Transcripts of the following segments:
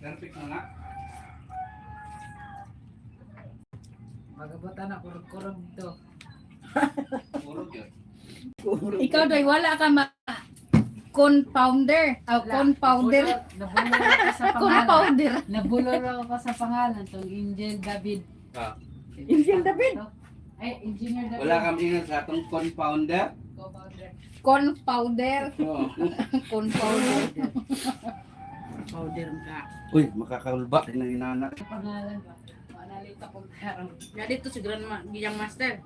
Perfect na nga. Magabutan na kurog-kurog dito. Puro yun. Ikaw doy wala ka confounder. Confounder. Nabulol ako sa pangalan. Confounder. Nabulol ako sa pangalan tong Angel David. Ah, Angel David. Ay, Engineer David. wala kami ingat sa atong confounder. Co-founder. Confounder. Oo. Confounder. Powder ka. Uy, makakaulba din ang inanak. Sa pangalan ba? Manalita kong karang. Ya dito si Grand Giyang Master.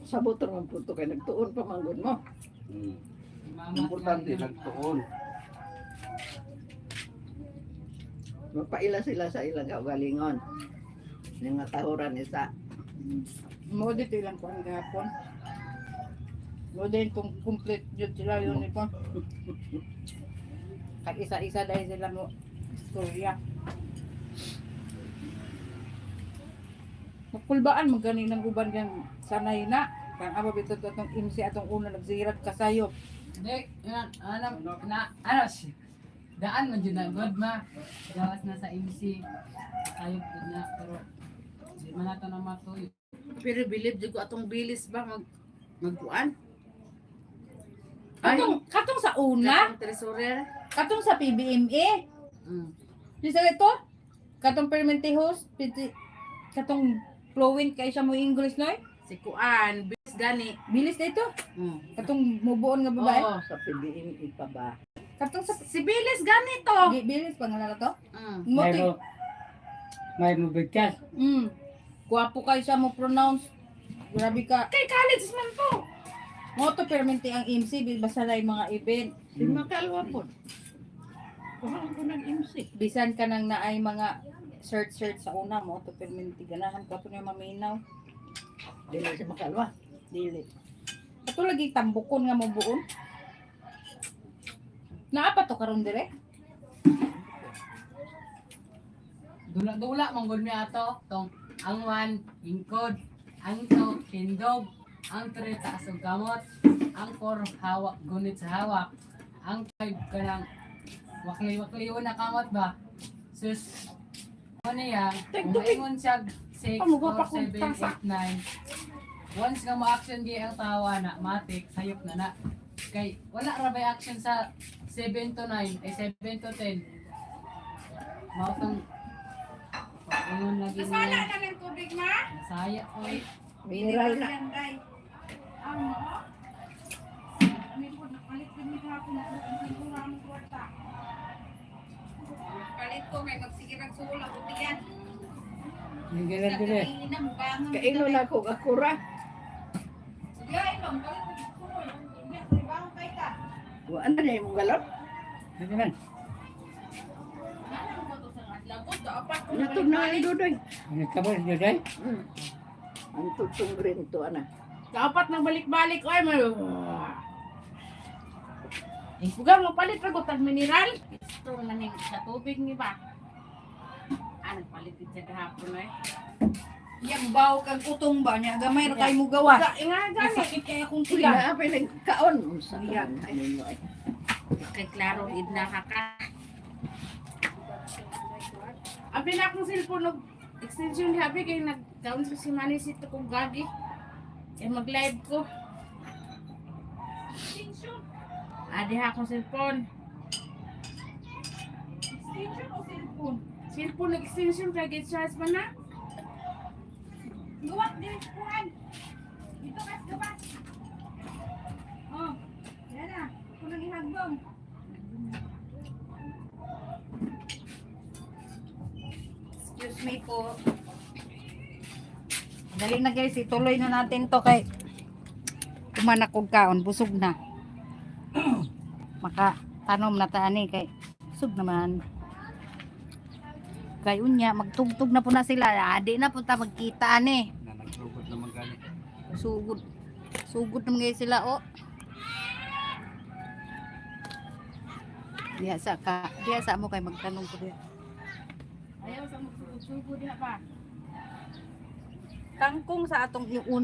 Sa butong ang punto kay nagtuon pa manggod mo. Importante, nagtuon. Magpaila sila sa ilang kaugalingon. Yung nga tahuran isa. Mo dito ilang kuan gahapon. Mo din kung complete jud sila yun ni kon. Kag isa-isa dahil sila mo istorya. Makulbaan magani ng uban kang sanay na. Kang aba bito atong MC atong una nagsirag kasayop. Dek, daan man dyan na God ma. Gawas na sa MC. Ayop din na. Pero di man nato na matuyo. Pero believe di ko atong bilis ba magkuan? Katong sa una, Katong treasurer. katong sa PBMA. Mm. Di sa ito, katong permanente host, katong fluent kay siya mo English noy. Si kuan, bilis gani. Bilis na ito. Mm. Katong mubuon nga babae. Oo. Sa PBM pa ba? Katong sa Si bilis gani to. bilis pangalan na to. Mm. Mo to. May mabigkas. Guwapo kay siya mo pronounce. Grabe ka. Kay college man to. Mo to permanente ang MC basta na yung mga event. Di makalwa po. Kuhaan ko ng MC. Bisan ka nang naay mga search sa una mo to permanente ganahan ka to na maminaw. Di na siya makalwa. Dili. Ato lagi tambukon nga mo buon. Naa pa to karon dire? Dula-dula manggod mi ato tong ang 1 ingkod, ang 2 tindog, ang 3 taas og kamot, ang 4 hawak gunit sa hawak, ang 5 kanang wakli-wakli na kamot ba. Sus ano niya, kung maingon siya 6, 4, 7, 8, 9. Once nga ma-action di ang tawa na matik, sayop na na. Kay wala ra bay action sa 7 to 9, ay 7 to 10. Mautong ingon lagi Nasala niya. na ng tubig ma? Saya oy. Mineral na. Yan day. Ang mo? Kami po nakalit din ni hapon na ang sigura mo kwarta. Kalit ko may magsigirang sula buti yan. Ngilan dire. Kainin na mo bangon. Kaino na ko akura. Ya ilong kalit ko sula. May bangon kay ka. Wa na yung galon. Ngilan. Ano mo to sa adlaw ko? Dapat ko Natog na ni Dudoy. Ang kabos niyo dai. Ang tutong rin to ana. Dapat nang balik-balik ay may. Bugang mo palit ra tag mineral. Strong na ning sa tubig ni ba? Ano palit din sa gahapon ay. Yang baw kag utong ba niya gamay ra kay mo gawas. Nga gani. Sakit kay akong Sila tiyan. apay nagkaon. Sa Yan. ninyo ay. Kay klaro idna ka ka. Abi na akong cellphone og extension habi kay nag-down sa si Manny si kong gagi. Eh mag-live ko. Extension. Adi ha akong cellphone. Extension o cellphone? Cellphone extension kay get charge man na. Luwat din kuhan. Dito kas gabas. Oh, yan na. Ako nang ihagbong. Excuse me po. Dali na guys, ituloy na natin to kay kumanak og kaon, busog na. Maka tanom na taani kay busog naman. Kay unya magtugtog na po na sila. Adi na po ta magkita ani. Na naglugod naman gani. Sugod. Sugod naman guys sila oh. Diya sa mo kay magtanong ko diya. Ayaw sa magsugo diha pa. Kangkong sa atong yung